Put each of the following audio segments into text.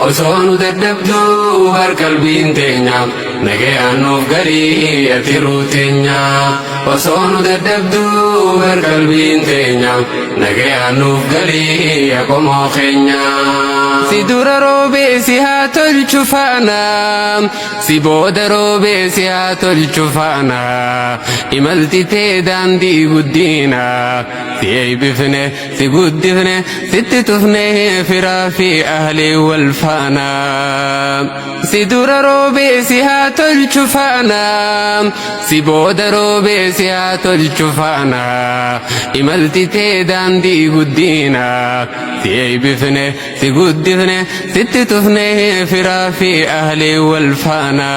osoo dadhabduu har qalbiin teenya nagayaan nuuf galii ati ruuteenya osoo dadhabduu har qalbiin teenya nagayaan nuuf galii qomoo keenya si dura roobee si haa tolchu faana si booda roobee si haa tolchu faana imalti tee daandii guddina si eebbifne si guddifne sitti tufne firaa fi ahli wal faana si dura roobee si haa tolchu faana si booda roobee si haa tolchu faana imalti tee daandii guddina si eebbifne si guddifne sitti tufne firaa fi ahli wal faana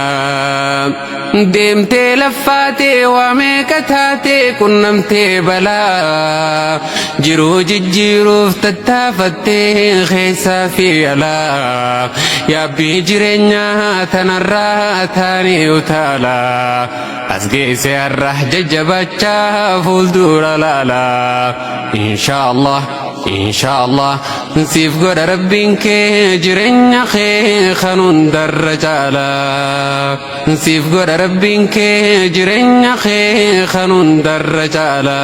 deemtee laffaatee waa meeqa taatee qunnamtee balaa jiruu jijjiiruuf tattaafattee keessaa fi alaa yaabbii jireenyaa tanarraa taanii utaala as geesse har'a jajjabachaa fuuldura laala inshaallah inshaallah siif godha rabbiin kee jireenya kee kanuun darra caala siif godha rabbiin kee jireenya kee kanuun darra caala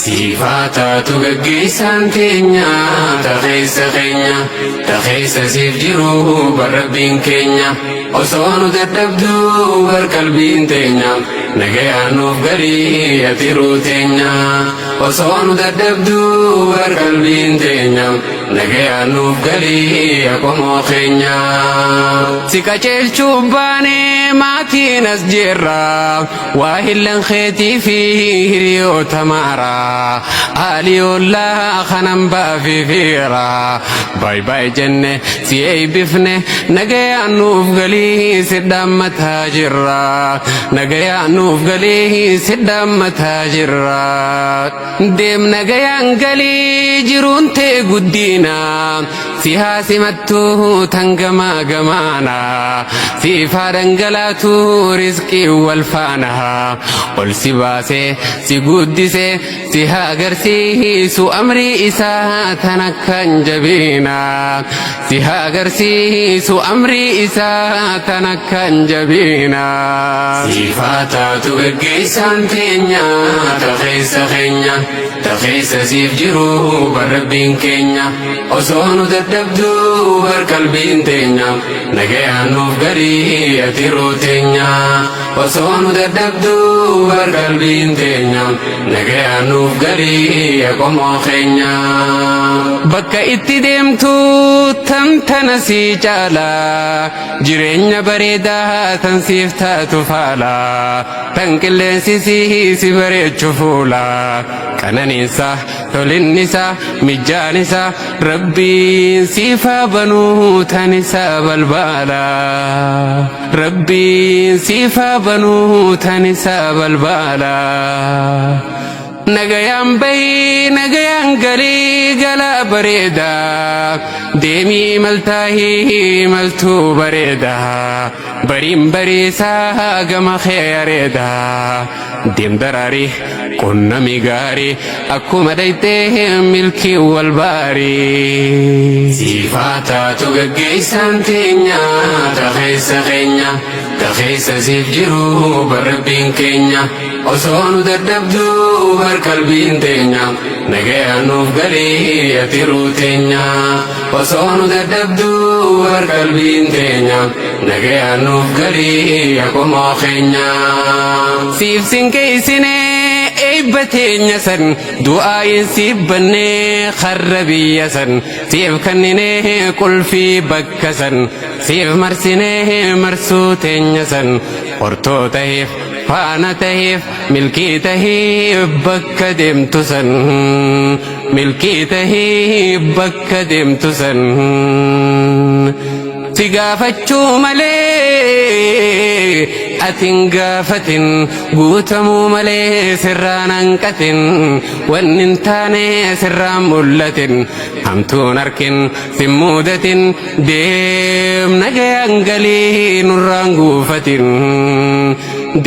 siifaa taatu gaggeessaan teenya takeessa keenya takeessa siif jiru bar rabbiin keenya osoo dadhabduu bar qalbiin teenya nagayaan nuuf galii ati ruuteenya osoo dadhabduu bar qalbiin teenya nagayaan nuuf galii qomoo keenya si qajeelchuu baanee maatiin as jirra waa hillan keetii fi hiriyoota maara aaliyoollaa kanan baafifiira baay jenne si eebbifne nagayaan nuuf galii si dhaammataa jirra nagayaan nuuf galii si dhaammataa jirra deem nagayaan galii jiruun tee guddina si haa simattuu tan gamaa gamaana siifaa dhangalaatu rizqii wal faana ol si baasee si guddisee si haa agarsiisu amrii isaa tan akkan jabiina si haa agarsiisu amrii isaa tan akkan jabiina siifaa taatu gaggeessaan teenya takeessa keenya takeessa siif jiru bar rabbiin keenya osoo dadhabduu bar qalbiin teenya nagayaan nuuf galii ati ruuteenya osoo dadhabduu bar qalbiin teenya nagayaan nuuf galii qomoo keenya bakka itti deemtu tana si caala jireenya bareedaa tan siif taatu faala tan qilleensi si bareechu fuula qananiinsa tolinnisa mijaanisa rabbiin siifaa banuu tan isa balbaala rabbiin siifaa banuu tan isa balbaala nagayaan bayi nagayaan galii galaa bareeda deemii maltaahii maltuu bareeda bariin bariisaa gama keeyareeda deem daraarii qunnami gaarii akkuma dhaytee milkii wal baarii siifaa taatu gaggeessaan teenya takeessa keenya takeessa siif jiru bar rabbiin keenya osoo dadhabduu bar qalbiin teenya nagayaan nuuf galii ati ruuteenya osoo dadhabduu bar qalbiin teenya nagayaan nuuf galii qomoo keenya siif sinkeeysinee eebba teenya san du'aayin siif bannee karra biyya san siif kanninee qulfii bakka san siif marsinee marsuu teenya san hortoo taheef faana taheef milkii taheef bakka deemtu san milkii taheef bakka deemtu san si gaafachuu malee atin gaafatin guutamuu malee sirraan hanqatin wanni hin taane sirraan mul'atin hamtuun harkin sin muudatin deem nagayaan galii nurraan guufatin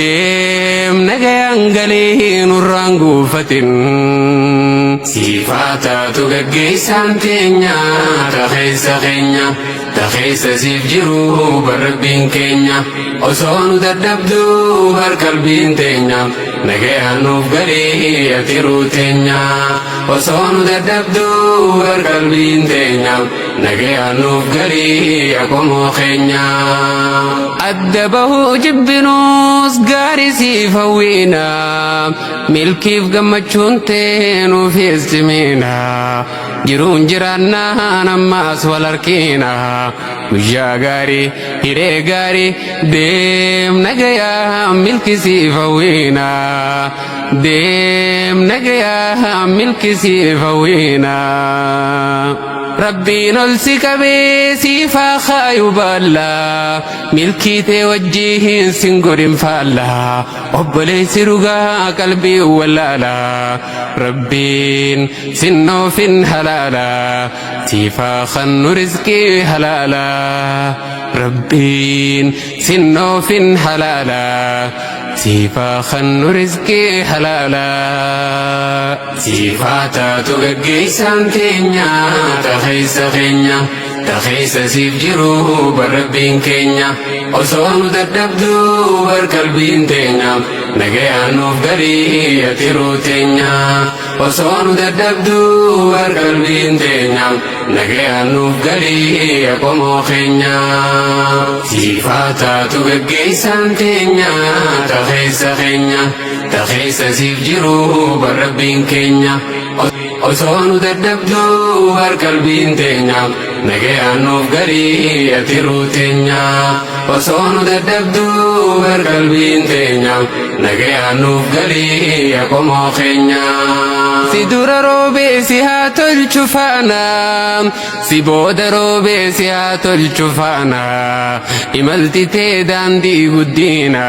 deem nagayaan galii nurraan guufatin sifaataatu gaggeessaan teenya takeessa keenya takeessa siif jiru barrabbiin keenya osoo nu dadhabduu bar qalbiin teenya nagayaan nuuf galii atiruu teenya osoo nu dadhabduu bar qalbiin teenya nagayaan nuuf galii akomoo keenya adda bahuu jibbinuus gaarii siif hawwiina milkiif gammachuun tee nuuf eestimiina jiruun jiraannaan ammaas wal harkiina guyyaa gaarii hiree gaarii deem nagayaa milki siif hawwiina deem nagayaa milki siif hawwiina rabbiin ol si qabee siif haa kaayu baalla milkii tee wajjiin sin godhin faalla obboleessi dhugaa qalbii wallaala rabbiin sinnoofin halaala siif haa kannu rizqii halaala rabbiin sinnoofin halaala siif haa kannu rizqii halaala siif haa taatu gaggeessaan teenya takeessa keenya takeessa siif jiru barrabbiin keenya osoo nu dadhabduu bar qalbiin teenya nagayaan nuuf galii atiruu teenya osoo nu dadhabduu bar qalbiin teenya nagayaan nuuf galii akomoo keenya siif haa taatu gaggeessaan teenya takeessa keenya takeessa siif jiru barrabbiin keenya osoo nu dadhabduu bar qalbiin teenya nagayaan nuuf galii atiruu teenya osoo nu dadhabduu bar qalbiin teenya nagayaan nuuf galii akomoo keenya si dura roobee si haa tolchu faana si booda roobee si haa tolchu faana imalti tee daandii guddiina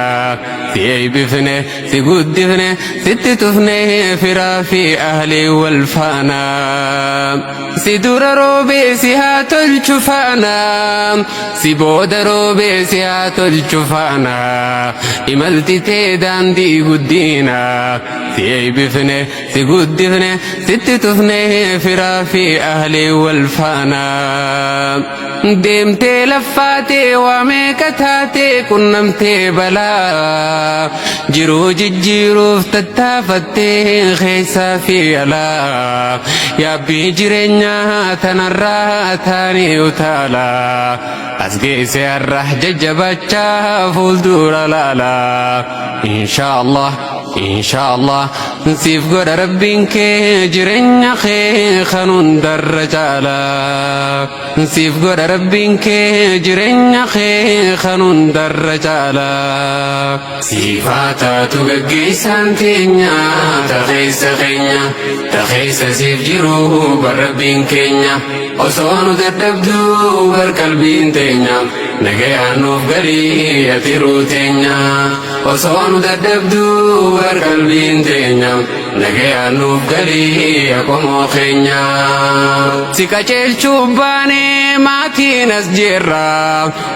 si eebbifne si guddifne sitti tufne firaa fi ahlii wal faana si dura roobee si haa tolchu faana si booda roobee si haa tolchu faana imalti tee daandii guddiina si eebbifne si guddifne sitti tufne firaa fi ahlii wal faana deemtee laffaatee waa meeqa taatee qunnamtee balaa jiruu jijjiiruuf tattaafattee keessaa fi alaa yaabbii jireenyaa tanarraa taanii utaala as geesse har'a jajjabachaa fuuldura laala inshaallah inshaallah siif godha rabbiin kee jireenya kee kan hundarra caala siif godha rabbiin kee jireenya kee kan hundarra caala siif haa taatu gaggeessaan teenya takeessa keenya takeessa siif jiru barrabbiin keenya osoo nu dadhabduu bar qalbiin teenya nagayaan nuuf galii atiruu teenya osoo nu dadhabduu bar qalbiin teenya nagayaan nuuf galii akomoo keenya si qajeelchuuf baanee maatiin as jirra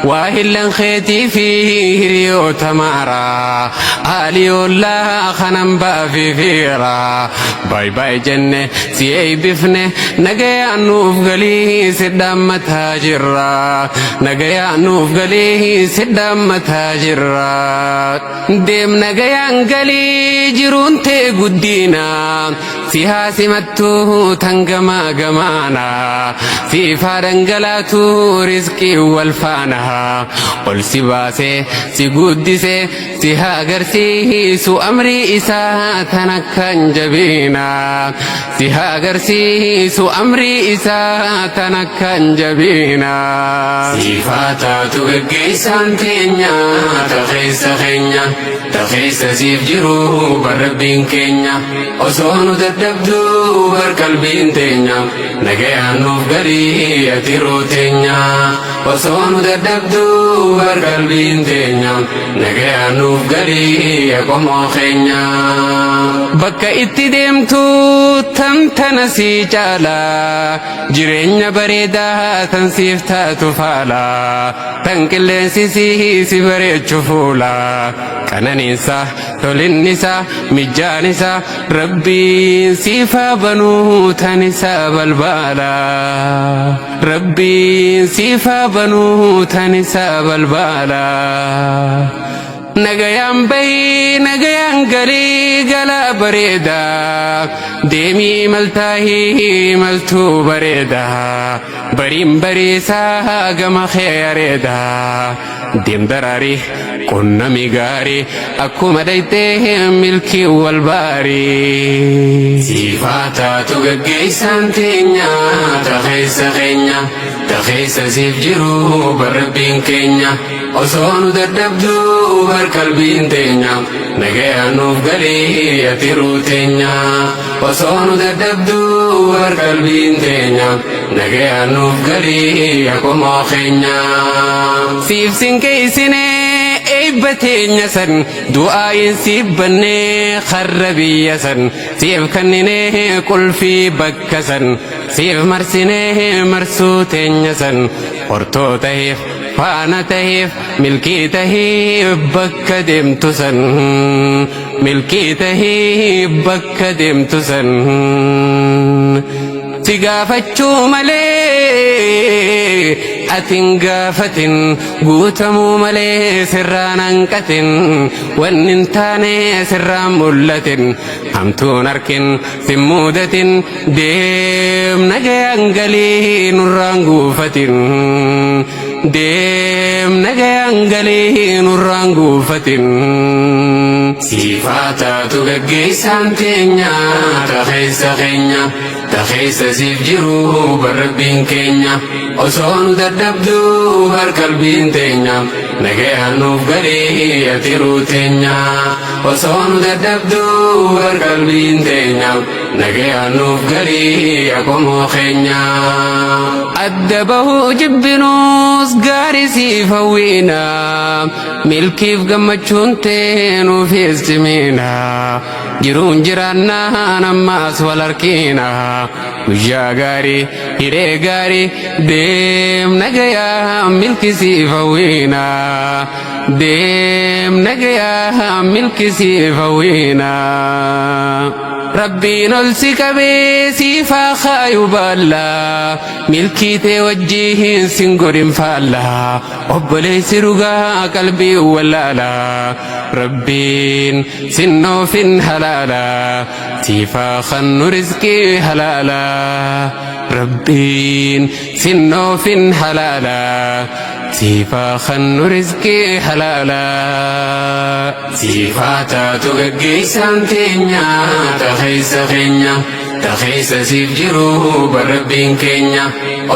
waa hillan keetii fi hiriyoota maara aaliyoollaa kanan baafifiira baay jenne si eebbifne nagayaan nuuf galii si dhammataa jirra nagayaan nuuf galii si dhammataa jirra deem nagayaan galii jiruun tee guddiina si haa simattuu tan gamaa gamaana siif haa dhangalaatu rizqii wal faana ol si baasee si guddisee si haa agarsiisu amrii isaa tan akkan jabiina si haa agarsiisu amrii isaa tan akkan jabiina siif haa taatu gaggeessaan teenya takeessa keenya takeessa siif jiru barrabbiin keenya osoo nu dadhabduu bar qalbiin teenya nagayaan nuuf galii atiruu teenya keenya osoo nu dadhabduu bar qalbiin teenya nagayaan nuuf galii qomoo keenya bakka itti deemtu tantana si caala jireenya bareedaa tan siif taatu faala tan qilleensi si bareechu fuula qananiinsa tolinnisa mijjaanisa rabbiin siifaa banuu tanisa balbaala rabbiin siifaa banuu tanisa balbaala nagayaan bayi nagayaan galii galaa bareeda deemii maltaahii maltuu bareeda bariin bariisaa gama keeyareeda deem daraarii qunnami gaarii akkuma daytee milkii wal baarii siifaa taatu gaggeessaan teenya takeessa keenya takeessa siif jiru barrabbiin keenya osoo nu dadhabduu bar qalbiin teenya nagayaan nuuf galii atiruu teenya osoo nu dadhabduu bar qalbiin teenya nagayaan nuuf galii qomoo keenya siif sinkeeysine eebba teenya san du'aayin siif bannee karra biyya san siif kannine qulfii bakka san siif marsine marsuu teenya san hortoo taheef faana taheef milkii taheef bakka deemtu san milkii taheef bakka deemtu san si gaafachuu malee atin gaafatin guutamuu malee sirraan hanqatin wanni hin taane sirraan mul'atin hamtuun harkin sin muudatin deem nagayaan galii nurraan guufatin deem nagayaan galii nurraan guufatin siifaa taatu gaggeessaan teenya takeessa keenya takeessa siif jiru barrabbiin keenya osoo nu dadhabduu bar qalbiin teenya nagayaan nuuf galii atiruu teenya osoo nu dadhabduu bar qalbiin teenya nagayaan nuuf galii qomoo keenya adda bahuu jibbinuus gaarii siif hawwiina milkiif gammachuun tee nuuf eestimiina jiruun jiraannaan ammaas wal harkiina guyyaa gaarii hiree gaarii deem nagayaan milki siif hawwiina deem nagayaan milki siif hawwiina rabbiin ol si qabee siifaa kaayu baalla milkii tee wajjiin sin godhin faalla obboleessi dhugaa qalbii wallaala rabbiin sinnoofin halaala siifaa kannu rizqii halaala rabbiin sinnoofin halaala siifaa kannu rizqii halaala siifaa taatu gaggeessaan teenya takeessa keenya takeessa siif jiru barrabbiin keenya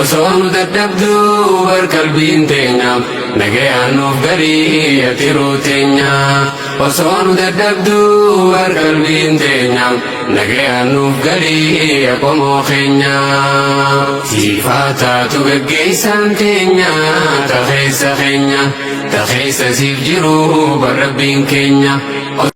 osoo nu dadhabduu bar qalbiin teenya nagayaan nuuf galii atiruu teenya osoo nu dadhabduu bar qalbiin teenya nagayaan nuuf galii qomoo keenya siifaa taatu gaggeessaan teenya takeessa keenya takeessa siif jiru barrabbiin keenya